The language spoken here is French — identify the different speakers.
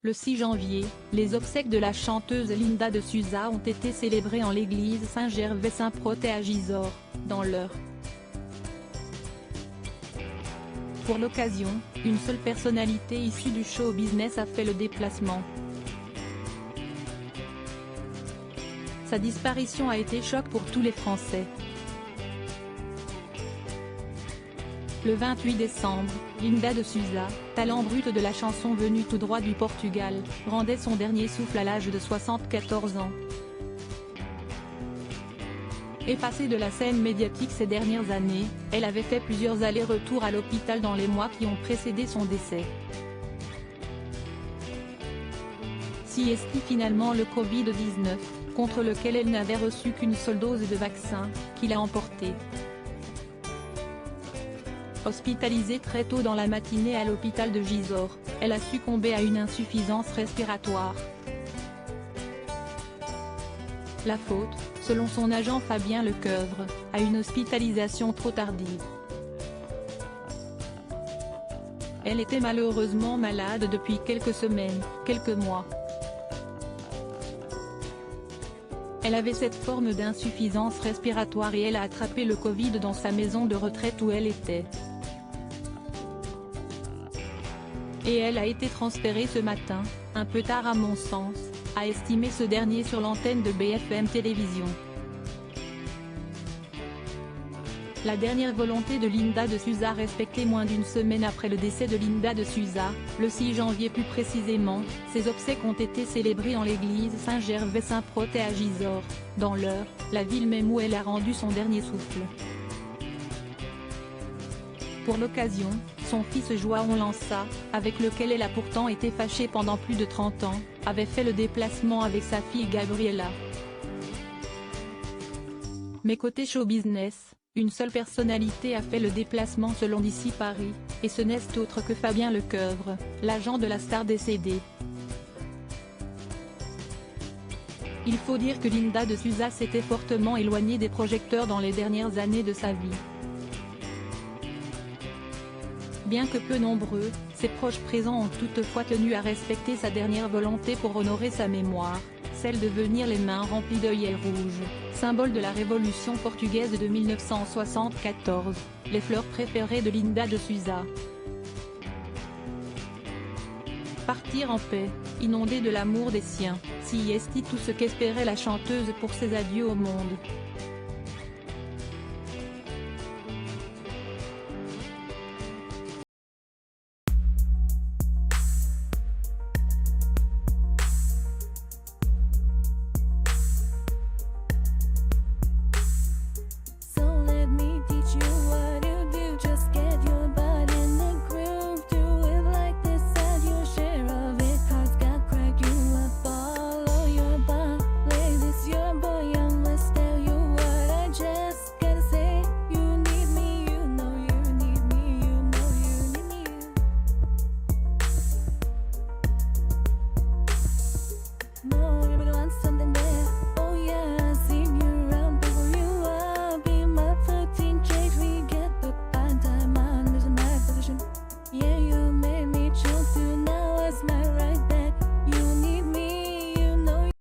Speaker 1: Le 6 janvier, les obsèques de la chanteuse Linda de Souza ont été célébrées en l'église Saint-Gervais-Saint-Protais à Gisors, dans l'Eure. Pour l'occasion, une seule personnalité issue du show business a fait le déplacement. Sa disparition a été choc pour tous les Français. Le 28 décembre, Linda de Souza, talent brut de la chanson venue tout droit du Portugal, rendait son dernier souffle à l'âge de 74 ans. Effacée de la scène médiatique ces dernières années, elle avait fait plusieurs allers-retours à l'hôpital dans les mois qui ont précédé son décès. Si est finalement le Covid-19, contre lequel elle n'avait reçu qu'une seule dose de vaccin, qui l'a emporté. Hospitalisée très tôt dans la matinée à l'hôpital de Gisors, elle a succombé à une insuffisance respiratoire. La faute, selon son agent Fabien Lecoeuvre, à une hospitalisation trop tardive. Elle était malheureusement malade depuis quelques semaines, quelques mois. Elle avait cette forme d'insuffisance respiratoire et elle a attrapé le Covid dans sa maison de retraite où elle était. Et elle a été transférée ce matin, un peu tard à mon sens, a estimé ce dernier sur l'antenne de BFM Télévision. La dernière volonté de Linda de Souza respectée moins d'une semaine après le décès de Linda de Souza, le 6 janvier plus précisément, ses obsèques ont été célébrées en l'église Saint-Gervais-Saint-Protais à Gisors, dans l'Eure, la ville même où elle a rendu son dernier souffle. Pour l'occasion, son fils João Lança, avec lequel elle a pourtant été fâchée pendant plus de 30 ans, avait fait le déplacement avec sa fille Gabriela. Mais côté show business, une seule personnalité a fait le déplacement selon d'ici Paris, et ce n'est autre que Fabien Lecoeuvre, l'agent de la star décédée. Il faut dire que Linda de Souza s'était fortement éloignée des projecteurs dans les dernières années de sa vie. Bien que peu nombreux, ses proches présents ont toutefois tenu à respecter sa dernière volonté pour honorer sa mémoire, celle de venir les mains remplies d'œillets rouges, symbole de la Révolution portugaise de 1974, les fleurs préférées de Linda de Souza. Partir en paix, inondée de l'amour des siens, si est tout ce qu'espérait la chanteuse pour ses adieux au monde.